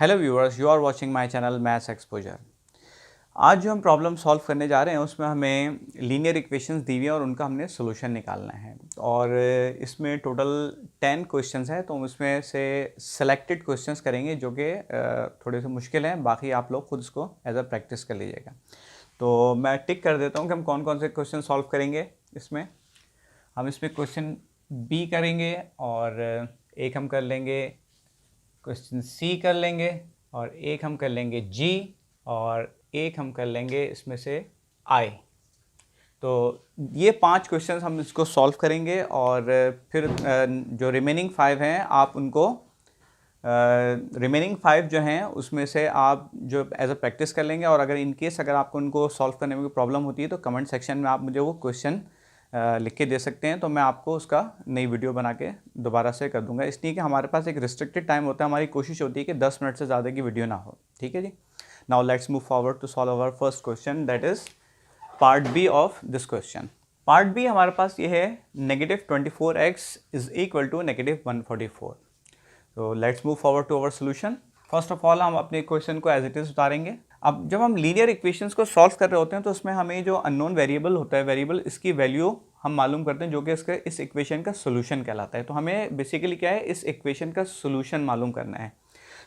Hello viewers, you are watching my channel maths exposure. आज जो हम प्रॉब्लम सॉल्व करने जा रहे हैं उसमें हमें लीनियर इक्वेशंस दी हुई है और उनका हमने सोल्यूशन निकालना है। और इसमें टोटल 10 क्वेश्चंस हैं, तो हम इसमें से सेलेक्टेड क्वेश्चंस करेंगे जो कि थोड़े से मुश्किल हैं। बाकी आप लोग खुद इसको एज अ प्रैक्टिस कर लीजिएगा। तो मैं टिक कर देता हूँ कि हम कौन कौन से क्वेश्चन सॉल्व करेंगे। हम इसमें क्वेश्चन बी करेंगे और एक हम कर लेंगे क्वेश्चन सी कर लेंगे और एक हम कर लेंगे जी और एक हम कर लेंगे इसमें से आई। तो ये 5 क्वेश्चंस हम इसको सॉल्व करेंगे और फिर जो रिमेनिंग 5 हैं आप उनको रिमेनिंग 5 जो हैं उसमें से आप जो एज अ प्रैक्टिस कर लेंगे। और अगर इन केस अगर आपको उनको सॉल्व करने में कोई प्रॉब्लम होती है तो कमेंट सेक्शन में आप मुझे वो क्वेश्चन लिख के दे सकते हैं, तो मैं आपको उसका नई वीडियो बना के दोबारा से कर दूंगा। इसलिए कि हमारे पास एक रिस्ट्रिक्टेड टाइम होता है, हमारी कोशिश होती है कि 10 मिनट से ज़्यादा की वीडियो ना हो। ठीक है जी। Now let's move forward to solve our first question, that is part B of this question. Part B हमारे पास ये है -24x इज इक्वल टू -144। तो let's move forward to our solution. First of all हम अपने question को as it is उतारेंगे। अब जब हम लीनियर इक्वेशंस को सॉल्व कर रहे होते हैं तो उसमें हमें जो अननोन वेरिएबल होता है, वेरिएबल इसकी वैल्यू हम मालूम करते हैं जो कि इसके इस इक्वेशन का सोल्यूशन कहलाता है। तो हमें बेसिकली क्या है, इस इक्वेशन का सोल्यूशन मालूम करना है।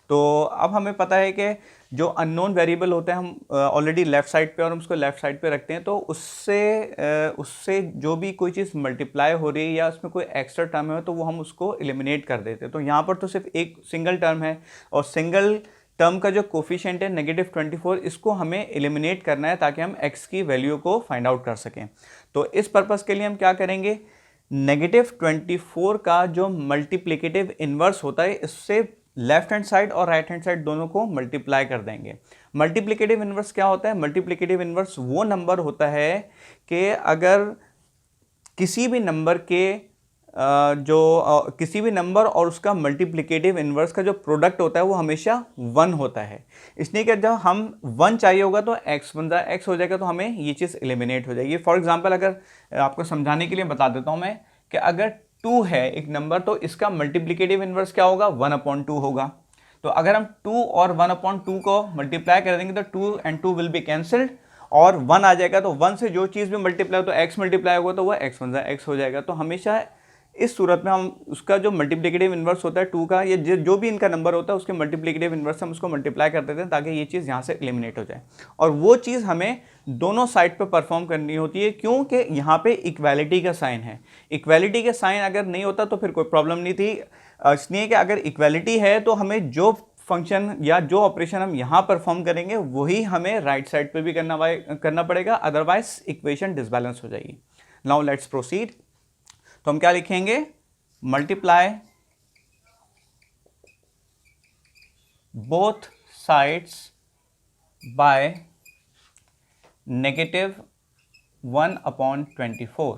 तो अब हमें पता है कि जो अननोन वेरिएबल होते हैं हम ऑलरेडी लेफ्ट साइड पे और हम उसको लेफ्ट साइड पे रखते हैं, तो उससे जो भी कोई चीज़ मल्टीप्लाई हो रही है या उसमें कोई एक्स्ट्रा टर्म है तो वो हम उसको एलिमिनेट कर देते हैं। तो यहाँ पर तो सिर्फ एक सिंगल टर्म है और सिंगल टर्म का जो कोफिशिएंट है -24, इसको हमें एलिमिनेट करना है ताकि हम x की वैल्यू को फाइंड आउट कर सकें। तो इस पर्पज़ के लिए हम क्या करेंगे, -24 का जो मल्टीप्लिकेटिव इन्वर्स होता है इससे लेफ्ट हैंड साइड और राइट हैंड साइड दोनों को मल्टीप्लाई कर देंगे। मल्टीप्लिकेटिव इन्वर्स क्या होता है? मल्टीप्लिकेटिव इन्वर्स वो नंबर होता है कि अगर किसी भी नंबर के किसी भी नंबर और उसका मल्टीप्लिकेटिव इन्वर्स का जो प्रोडक्ट होता है वो हमेशा 1 होता है। इसलिए कि जब हम 1 चाहिए होगा तो x बन जाए, x हो जाएगा तो हमें ये चीज़ एलिमिनेट हो जाएगी। फॉर एग्जांपल अगर आपको समझाने के लिए बता देता हूँ मैं कि अगर 2 है एक नंबर तो इसका मल्टीप्लिकेटिव इन्वर्स क्या होगा, 1/2 होगा। तो अगर हम 2 और 1/2 को मल्टीप्लाई कर देंगे तो 2 and 2 विल बी कैंसल्ड और 1 आ जाएगा। तो 1 से जो चीज़ भी मल्टीप्लाई हो तो x मल्टीप्लाई होगा तो वह x बन जाए, x हो जाएगा। तो हमेशा इस सूरत में हम उसका जो मल्टीप्लिकेटिव इन्वर्स होता है 2 का, ये जो भी इनका नंबर होता है उसके मल्टीप्लिकेटिव इन्वर्स हम उसको मल्टीप्लाई कर देते हैं ताकि ये चीज़ यहाँ से एलिमिनेट हो जाए। और वो चीज़ हमें दोनों साइड पे परफॉर्म करनी होती है क्योंकि यहाँ पे इक्वालिटी का साइन है। इक्वालिटी का साइन अगर नहीं होता तो फिर कोई प्रॉब्लम नहीं थी। इसलिए कि अगर इक्वालिटी है तो हमें जो फंक्शन या जो ऑपरेशन हम यहाँ परफॉर्म करेंगे वही हमें राइट साइड पे भी करना पड़ेगा, अदरवाइज इक्वेशन डिसबैलेंस हो जाएगी। Now let's proceed. तो हम क्या लिखेंगे, मल्टीप्लाई बोथ साइड्स बाय -1/24।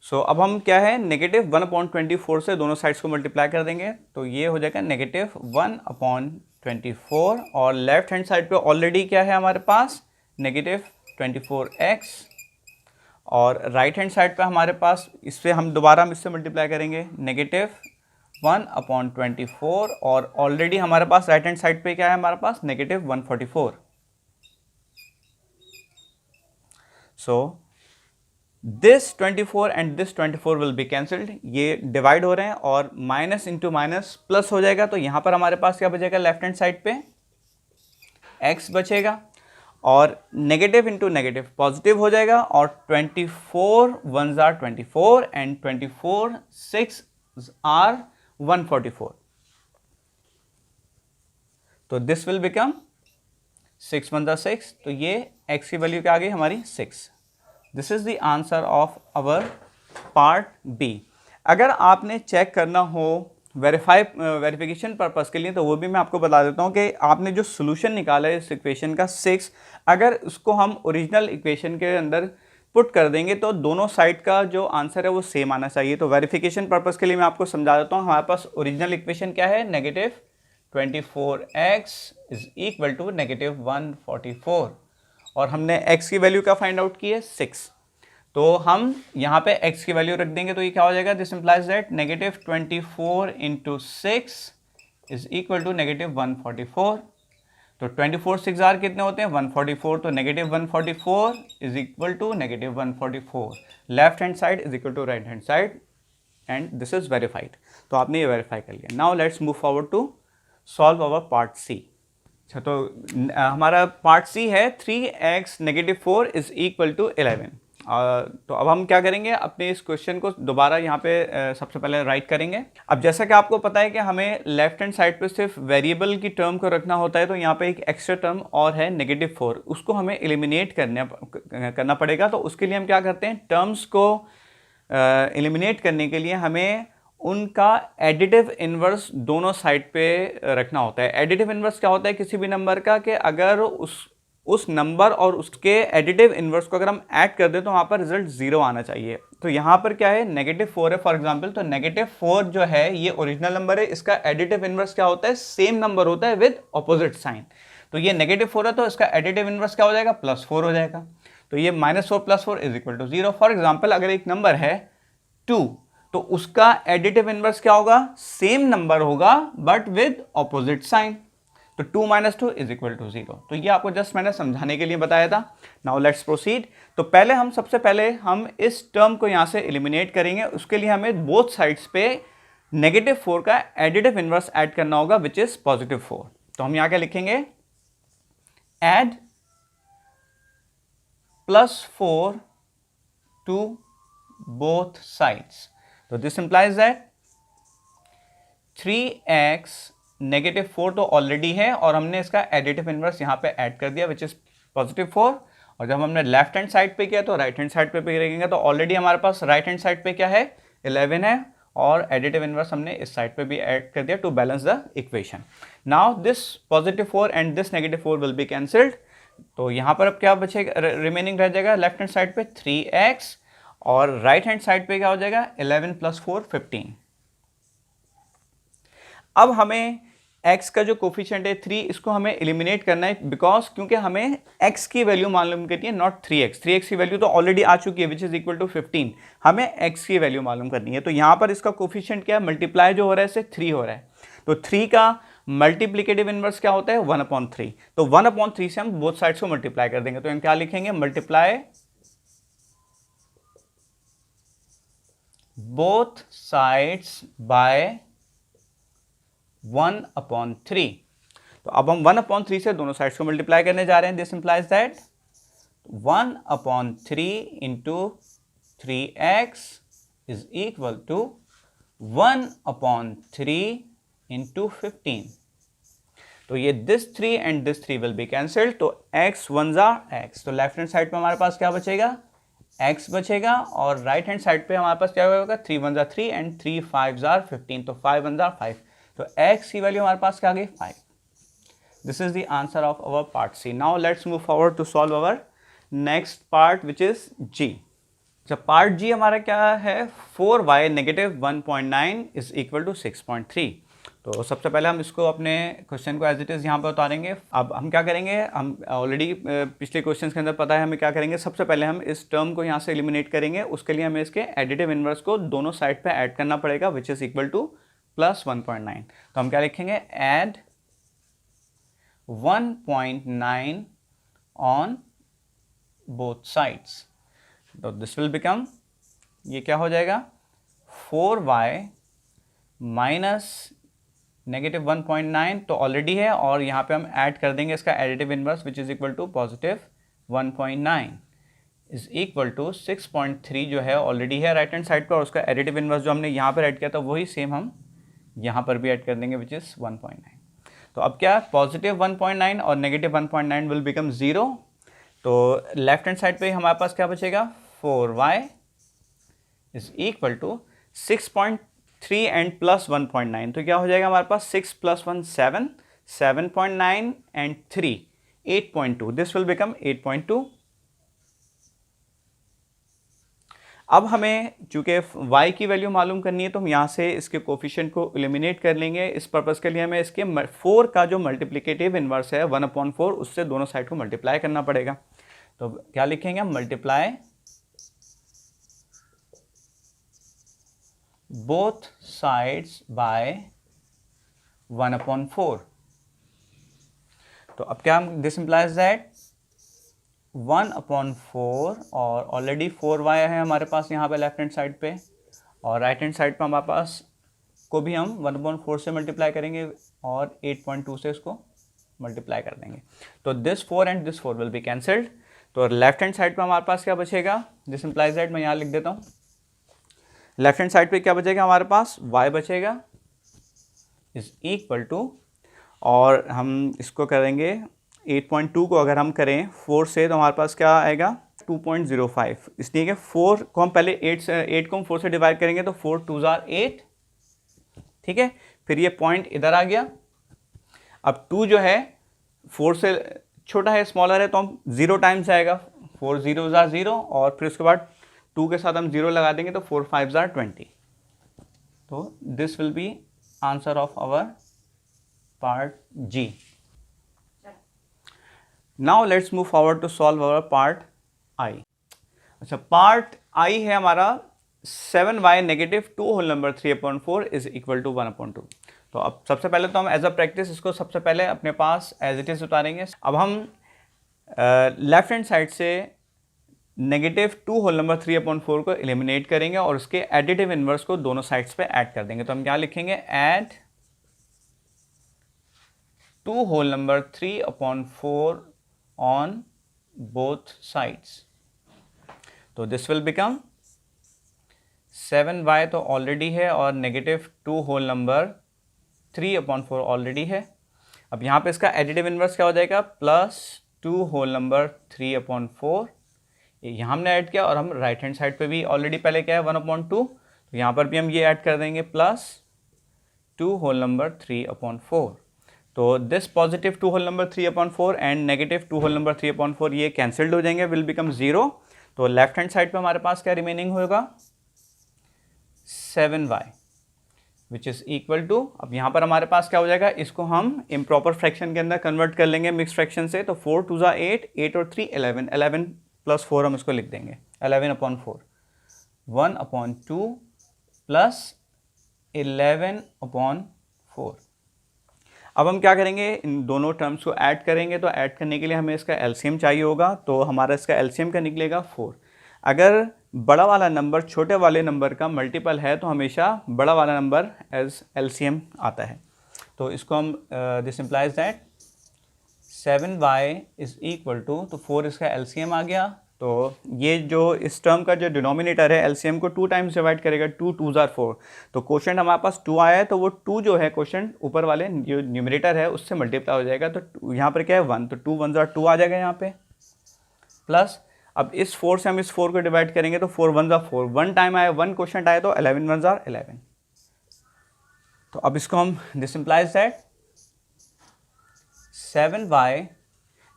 सो अब हम क्या है, -1/24 से दोनों साइड्स को मल्टीप्लाई कर देंगे तो ये हो जाएगा -1/24 और लेफ्ट हैंड साइड पे ऑलरेडी क्या है हमारे पास -24x और राइट हैंड साइड पे हमारे पास इससे हम दोबारा इससे मल्टीप्लाई करेंगे -1/24 और ऑलरेडी हमारे पास राइट हैंड साइड पे क्या है हमारे पास -144। So this 24 and this 24 will be cancelled, ये डिवाइड हो रहे हैं और माइनस इंटू माइनस प्लस हो जाएगा। तो यहां पर हमारे पास क्या बचेगा, लेफ्ट हैंड साइड पे x बचेगा और नेगेटिव इंटू नेगेटिव पॉजिटिव हो जाएगा और 24 1s are 24 एंड 24 6 are 144। तो this will become 6 1s are 6, तो ये x की वैल्यू क्या आ गई हमारी 6। This is the answer of our part B. अगर आपने चेक करना हो वेरिफिकेशन पर्पस के लिए तो वो भी मैं आपको बता देता हूँ कि आपने जो सोल्यूशन निकाला है इस इक्वेशन का 6, अगर उसको हम ओरिजिनल इक्वेशन के अंदर पुट कर देंगे तो दोनों साइड का जो आंसर है वो सेम आना चाहिए। तो वेरिफिकेशन पर्पस के लिए मैं आपको समझा देता हूँ। हमारे पास ओरिजिनल इक्वेशन क्या है, -24x इज इक्वल टू -144 और हमने x की वैल्यू क्या फाइंड आउट की है 6। तो हम यहाँ पे x की वैल्यू रख देंगे तो ये क्या हो जाएगा, this implies that -24 into 6 is equal to -144। तो 24 6 आर कितने होते हैं 144, तो -144 is equal to -144। Left hand side is equal to right hand side and this is verified. तो आपने ये वेरीफाई कर लिया। Now let's move forward to solve our part C. अच्छा, तो हमारा पार्ट सी है 3x -4 इज इक्वल टू 11। तो अब हम क्या करेंगे, अपने इस क्वेश्चन को दोबारा यहाँ पे सबसे पहले राइट करेंगे। अब जैसा कि आपको पता है कि हमें लेफ्ट हैंड साइड पे सिर्फ वेरिएबल की टर्म को रखना होता है, तो यहाँ पे एक एक्स्ट्रा टर्म और है -4, उसको हमें एलिमिनेट करना पड़ेगा। तो उसके लिए हम क्या करते हैं, टर्म्स को एलिमिनेट करने के लिए हमें उनका एडिटिव इन्वर्स दोनों साइड पे रखना होता है। एडिटिव इन्वर्स क्या होता है किसी भी नंबर का, कि अगर उस नंबर और उसके एडिटिव इन्वर्स को अगर हम ऐड कर दें तो वहाँ पर रिजल्ट 0 आना चाहिए। तो यहाँ पर क्या है, -4 है फॉर एग्जांपल, तो -4 जो है ये ओरिजिनल नंबर है, इसका एडिटिव इन्वर्स क्या होता है, सेम नंबर होता है विद ऑपोजिट साइन। तो ये -4 है तो इसका एडिटिव इन्वर्स क्या हो जाएगा, +4 हो जाएगा। तो ये -4 + 4 is equal to 0। For example अगर एक नंबर है 2, तो उसका एडिटिव इनवर्स क्या होगा, सेम नंबर होगा बट विद ऑपोजिट साइन। तो 2 - 2 इज इक्वल टू 0। तो ये आपको जस्ट मैंने समझाने के लिए बताया था। Now let's proceed. तो सबसे पहले हम इस टर्म को यहां से एलिमिनेट करेंगे। उसके लिए हमें बोथ साइड्स पे -4 का एडिटिव इनवर्स ऐड करना होगा विच इज +4। तो हम यहां क्या लिखेंगे, add +4 to both sides. So this implies that 3x -4 तो ऑलरेडी है और हमने इसका एडिटिव इनवर्स यहाँ पे ऐड कर दिया विच इज +4। और जब हमने लेफ्ट हैंड साइड पे किया तो राइट हैंड साइड पे भी रखेंगे। तो ऑलरेडी हमारे पास राइट हैंड साइड पे क्या है, 11 है, और एडिटिव इनवर्स हमने इस साइड पे भी ऐड कर दिया to balance the equation. Now this +4 and this -4 will be cancelled. तो यहाँ पर अब क्या बचेगा, रिमेनिंग रह जाएगा लेफ्ट हैंड साइड पे 3x, और राइट हैंड साइड पे क्या हो जाएगा 11 + 4 15। अब हमें x का जो कोफिशिएंट है 3, इसको हमें एलिमिनेट करना है, बिकॉज क्योंकि हमें x की वैल्यू मालूम करनी है, नॉट 3x। 3x की वैल्यू तो ऑलरेडी आ चुकी है विच इज इक्वल टू 15। हमें x की वैल्यू मालूम करनी है। तो यहां पर इसका कोफिशिएंट क्या है, मल्टीप्लाई जो हो रहा है इससे 3 हो रहा है। तो 3 का मल्टीप्लिकेटिव इनवर्स क्या होता है 1/3। तो 1/3 से हम बोथ साइड्स को मल्टीप्लाई कर देंगे। तो हम क्या लिखेंगे, मल्टीप्लाई both sides by 1/3। तो अब हम 1/3 से दोनों साइड्स को मल्टीप्लाई करने जा रहे हैं। This implies that 1/3 into 3x is equal to 1/3 into 15। तो ये this 3 and this 3 will be cancelled. तो x 1 x। तो लेफ्ट हैंड साइड पे हमारे पास क्या बचेगा, x बचेगा, और राइट हैंड साइड पे हमारे पास क्या होगा, 3 1 3 एंड 3 5 15। तो 5 1 5। तो x की वैल्यू हमारे पास क्या आ गई 5। This is the answer of our part C. Now let's move forward to solve our next part which is G. जब पार्ट जी हमारा क्या है, 4y -1.9 इज इक्वल टू 6.3। तो सबसे पहले हम इसको अपने क्वेश्चन को एज इट इज़ यहाँ पर उतारेंगे। अब हम क्या करेंगे, हम ऑलरेडी पिछले क्वेश्चन के अंदर पता है हमें क्या करेंगे, सबसे पहले हम इस टर्म को यहाँ से एलिमिनेट करेंगे। उसके लिए हमें इसके एडिटिव इनवर्स को दोनों साइड पे ऐड करना पड़ेगा विच इज इक्वल टू +1.9। तो हम क्या लिखेंगे, ऐड 1.9 ऑन बोथ साइड्स। तो दिस विल बिकम, ये क्या हो जाएगा, 4y -1.9 तो ऑलरेडी है, और यहाँ पे हम ऐड कर देंगे इसका additive inverse which is equal to +1.9 is equal to 6.3 जो है ऑलरेडी है राइट हैंड साइड पर, और उसका एडिटिव इनवर्स जो हमने यहाँ पर ऐड किया था वही सेम हम यहाँ पर भी ऐड कर देंगे विच इज 1.9। तो अब क्या, +1.9 और -1.9 विल बिकम 0। तो लेफ्ट हैंड साइड पे हमारे पास क्या बचेगा, 4y is equal to 6.3 and +1.9। तो क्या हो जाएगा हमारे पास, 6 + 1 7, 7.9 एंड 3 8.2। This will become 8.2। अब हमें चूंकि y की वैल्यू मालूम करनी है, तो हम यहाँ से इसके कोफिशिएंट को एलिमिनेट कर लेंगे। इस पर्पस के लिए हमें इसके 4 का जो मल्टीप्लिकेटिव इनवर्स है 1/4, उससे दोनों साइड को मल्टीप्लाई करना पड़ेगा। तो क्या लिखेंगे हम, मल्टीप्लाई बोथ साइड्स बाय 1/4। तो अब क्या हम दिस इम्प्लाइज दैट 1/4 और ऑलरेडी 4y है हमारे पास यहाँ पे लेफ्ट हैंड साइड पे, और राइट हैंड साइड पे हमारे पास को भी हम 1/4 से मल्टीप्लाई करेंगे और 8.2 से इसको मल्टीप्लाई कर देंगे। तो this 4 and this 4 will be cancelled. तो लेफ्ट हैंड साइड पे हमारे पास क्या बचेगा, दिस इम्प्लाइज दैट, मैं यहाँ लिख देता हूँ, लेफ्ट हैंड साइड पे क्या बचेगा हमारे पास, y बचेगा इज इक्वल टू, और हम इसको करेंगे 8.2 को अगर हम करें 4 से तो हमारे पास क्या आएगा 2.05। इसलिए कि 4 को हम पहले 8 को हम 4 से डिवाइड करेंगे तो 4 2 जार 8, ठीक है। फिर ये पॉइंट इधर आ गया। अब 2 जो है 4 से छोटा है, स्मॉलर है, तो हम 0 टाइम्स आएगा, 4 0 जार 0, और फिर उसके बाद 2 के साथ हम 0 लगा देंगे तो 4 5 जार 20। तो this will be answer of our part G. Now let's move forward to solve our part I. अच्छा, पार्ट आई है हमारा 7y - 2 whole number 3/4 is equal to 1/2। तो अब सबसे पहले तो हम एज अ प्रैक्टिस इसको सबसे पहले अपने पास एज इट इज उतारेंगे। अब हम लेफ्ट हैंड साइड से -2 होल नंबर 3/4 को एलिमिनेट करेंगे और उसके एडिटिव इनवर्स को दोनों साइड्स पे ऐड कर देंगे। तो हम क्या लिखेंगे, add 2 whole number 3/4 on both sides. तो दिस विल बिकम 7y तो ऑलरेडी है और -2 होल नंबर 3/4 ऑलरेडी है। अब यहाँ पे इसका एडिटिव इनवर्स क्या हो जाएगा, +2 होल नंबर 3/4। यहाँ हमने ऐड किया, और हम राइट हैंड साइड पे भी ऑलरेडी पहले क्या है 1/2, तो यहाँ पर भी हम ये ऐड कर देंगे +2 होल नंबर 3/4। तो this +2 whole number 3/4 and -2 whole number 3/4 ये कैंसल्ड हो जाएंगे, विल बिकम 0। तो लेफ्ट हैंड साइड पे हमारे पास क्या रिमेनिंग होगा, 7y which is equal to, अब यहाँ पर हमारे पास क्या हो जाएगा, इसको हम इम्प्रॉपर फ्रैक्शन के अंदर कन्वर्ट कर लेंगे मिक्स फ्रैक्शन से। तो 4 2 ज़ा 8, 8 और 3 11, 11 + 4 हम इसको लिख देंगे 11/4, 1/2 + 11/4। अब हम क्या करेंगे, इन दोनों टर्म्स को ऐड करेंगे। तो ऐड करने के लिए हमें इसका एलसीएम चाहिए होगा, तो हमारा इसका एलसीएम का निकलेगा 4। अगर बड़ा वाला नंबर छोटे वाले नंबर का मल्टीपल है तो हमेशा बड़ा वाला नंबर एज एलसीएम आता है। तो इसको हम this implies that 7y is equal to, तो 4 इसका एलसीएम आ गया। तो ये जो इस टर्म का जो डिनोमिनेटर है एलसीएम को 2 टाइम्स डिवाइड करेगा, 2 2 ज़ार 4। तो क्वोशंट हमारे पास 2 आया है, तो वो 2 जो है क्वोशंट ऊपर वाले जो न्यूमरेटर है उससे मल्टीप्लाई हो जाएगा। तो यहाँ पर क्या है 1, तो 2 1 ज़ार 2 आ जाएगा यहाँ पे, प्लस अब इस 4 से हम इस 4 को डिवाइड करेंगे तो 4 1 ज़ार 4, 1 टाइम आया, 1 क्वोशंट आया, तो 11 1 ज़ार 11। तो अब इसको हम this implies that 7y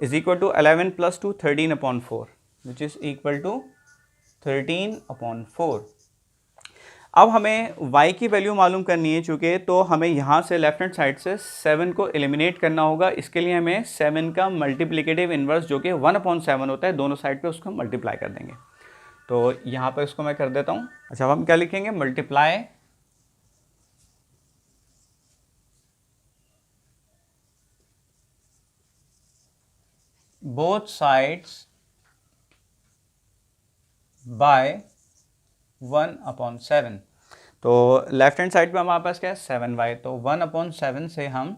is equal to 11 + 2 13/4 which is equal to 13/4। अब हमें y की वैल्यू मालूम करनी है चूँकि, तो हमें यहाँ से लेफ्ट हैंड साइड से 7 को एलिमिनेट करना होगा। इसके लिए हमें 7 का मल्टीप्लिकेटिव इन्वर्स जो कि 1/7 होता है, दोनों साइड पे उसको मल्टीप्लाई कर देंगे। तो यहाँ पर इसको मैं कर देता हूँ। अच्छा, अब हम क्या लिखेंगे, मल्टीप्लाई बोथ साइड्स बाय 1/7। तो लेफ्ट हैंड साइड पे हमारे पास क्या है 7y, तो 1/7 से हम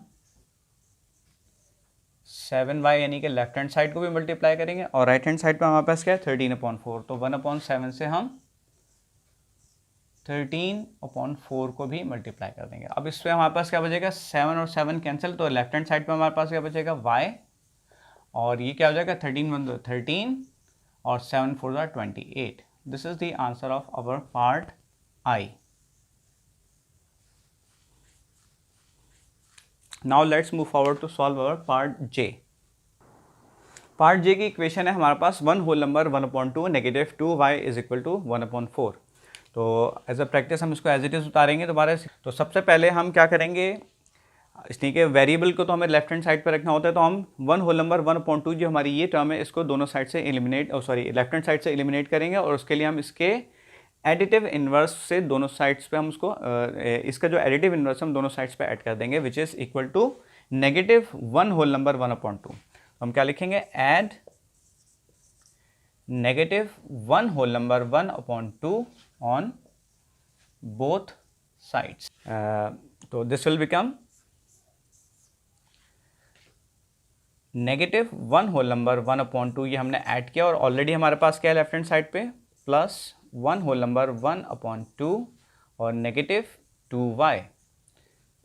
7y यानी कि लेफ्ट हैंड साइड को भी मल्टीप्लाई करेंगे, और राइट हैंड साइड पे हमारे पास क्या है 13/4। तो 1/7 से हम 13/4 को भी मल्टीप्लाई कर देंगे। अब इसमें हमारे पास क्या बचेगा, 7 और 7 कैंसिल, तो लेफ्ट हैंड साइड पे हमारे पास क्या बचेगा y, और ये क्या हो जाएगा 13 1 13 और 7 4 28। This is the answer of our part I. Now let's move forward to solve our part J. Part J की इक्वेशन है हमारे पास 1 whole number 1/2 -2y is equal to 1/4। तो एज अ प्रैक्टिस हम इसको एज इट इज उतारेंगे दोबारा से। तो सबसे पहले हम क्या करेंगे, इसलिए कि वेरिएबल को तो हमें लेफ्ट हैंड साइड पर रखना होता है, तो हम 1 होल नंबर 1/2 जो हमारी ये टर्म है इसको दोनों साइड से एलिमिनेट, लेफ्ट हैंड साइड से एलिमिनेट करेंगे, और उसके लिए हम इसके एडिटिव इन्वर्स से दोनों साइड्स पे हम उसको इसका जो एडिटिव इन्वर्स हम दोनों साइड्स पे ऐड कर देंगे, which is equal to -1 whole number 1/2। हम क्या लिखेंगे, add -1 whole number 1/2 on both sides. तो this will become -1 whole number 1/2, ये हमने ऐड किया और ऑलरेडी हमारे पास क्या है लेफ्ट हैंड साइड पे, +1 होल नंबर 1/2 और -2y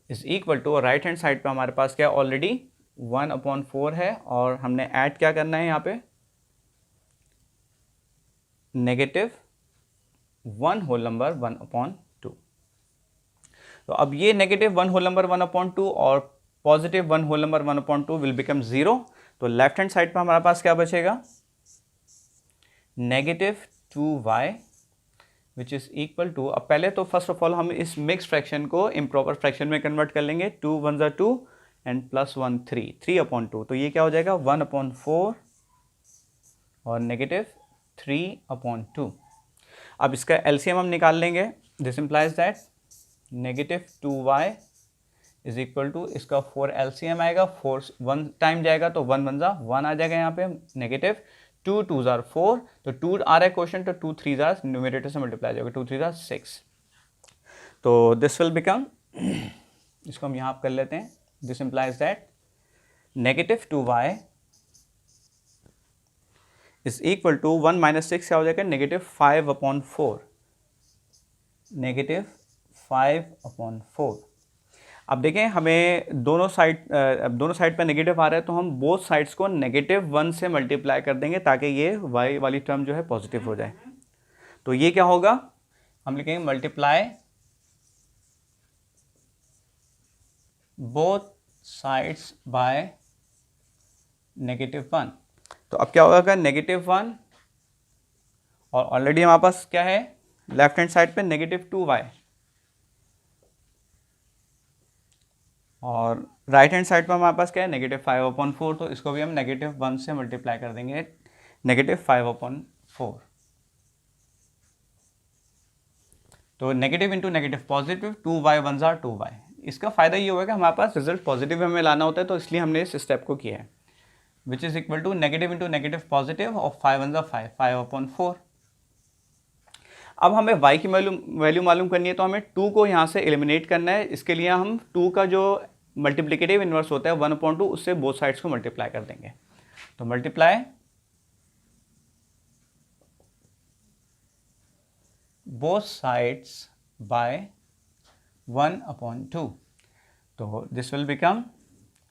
इज इक्वल टू, और राइट हैंड साइड पे हमारे पास क्या ऑलरेडी 1/4 है और हमने ऐड क्या करना है यहाँ पे, -1 होल नंबर 1/2। तो अब ये -1 होल नंबर 1/2 और +1 होल नंबर 1/2 विल बिकम 0। तो लेफ्ट हैंड साइड पे हमारे पास क्या बचेगा, -2y which is equal to, अब पहले तो फर्स्ट ऑफ ऑल हम इस मिक्स फ्रैक्शन को इम्प्रॉपर फ्रैक्शन में कन्वर्ट कर लेंगे। 2 1 ज़ा 2 एंड +1 3, 3/2। तो ये क्या हो जाएगा, 1/4 और -3/2। अब इसका एलसीएम हम निकाल लेंगे। This implies that -2y is equal to, इसका 4 एलसीएम आएगा, 4 1 टाइम जाएगा तो 1 1 ज़ा 1 आ जाएगा यहाँ पे, -2 2 ज़ा 4, तो 2 आ रहा है क्वेश्चन, तो 2 3 ज़ा न्यूमरेटर से मल्टीप्लाई हो जाएगा, 2 3 ज़ा 6। तो दिस विल बिकम, इसको हम यहाँ कर लेते हैं। This implies that -2y is equal to 1 - 6 क्या हो जाएगा, -5/4, -5/4। अब देखें हमें दोनों साइड पे नेगेटिव आ रहा है, तो हम बोथ साइड्स को -1 से मल्टीप्लाई कर देंगे ताकि ये y वाली टर्म जो है पॉजिटिव हो जाए। तो ये क्या होगा, हम लिखेंगे मल्टीप्लाई बोथ साइड्स बाय -1। तो अब क्या होगा, -1 और ऑलरेडी हमारे पास क्या है लेफ्ट हैंड साइड पे -2y और राइट हैंड साइड पर हमारे पास क्या है -5/4, तो इसको भी हम -1 से मल्टीप्लाई कर देंगे, -5/4। तो negative into negative positive, 2y 1 ज़ा 2y। इसका फ़ायदा ये होगा कि हमारे पास रिजल्ट पॉजिटिव हमें लाना होता है, तो इसलिए हमने इस स्टेप को किया है, which is equal to negative into negative positive और 5 1 ज़ा 5, 5/4। अब हमें y की वैल्यू मालूम करनी है, तो हमें 2 को यहाँ से एलिमिनेट करना है। इसके लिए हम 2 का जो मल्टीप्लिकेटिव इन्वर्स होता है 1/2, उससे बोथ साइड्स को मल्टीप्लाई कर देंगे। तो मल्टीप्लाई बोथ साइड्स बाय 1/2, तो दिस विल बिकम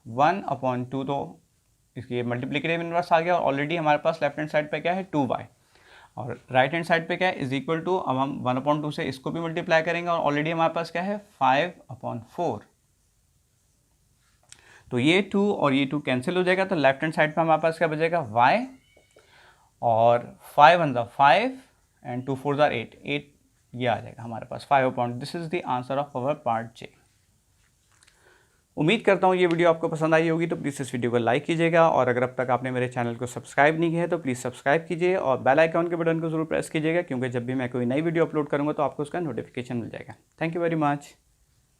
1/2। तो इसकी मल्टीप्लिकेटिव इन्वर्स आ गया और ऑलरेडी हमारे पास लेफ्ट हैंड साइड पे क्या है 2y और राइट हैंड साइड पे क्या है इज इक्वल टू, अब हम 1/2 से इसको भी मल्टीप्लाई करेंगे और ऑलरेडी हमारे पास क्या है 5/4। तो ये 2 और ये 2 कैंसिल हो जाएगा, तो लेफ्ट हैंड साइड पे हमारे पास क्या बचेगा y और 5 1 ज़ा 5 एंड 2 4 ज़ा 8, 8 ये आ जाएगा हमारे पास 5/2। This is the answer of our part J. उम्मीद करता हूँ ये वीडियो आपको पसंद आई होगी, तो प्लीज़ इस वीडियो को लाइक कीजिएगा और अगर अब तक आपने मेरे चैनल को सब्सक्राइब नहीं किया है तो प्लीज़ सब्सक्राइब कीजिए और बेल आइकॉन के बटन को जरूर प्रेस कीजिएगा, क्योंकि जब भी मैं कोई नई वीडियो अपलोड करूँगा तो आपको उसका नोटिफिकेशन मिल जाएगा। Thank you very much.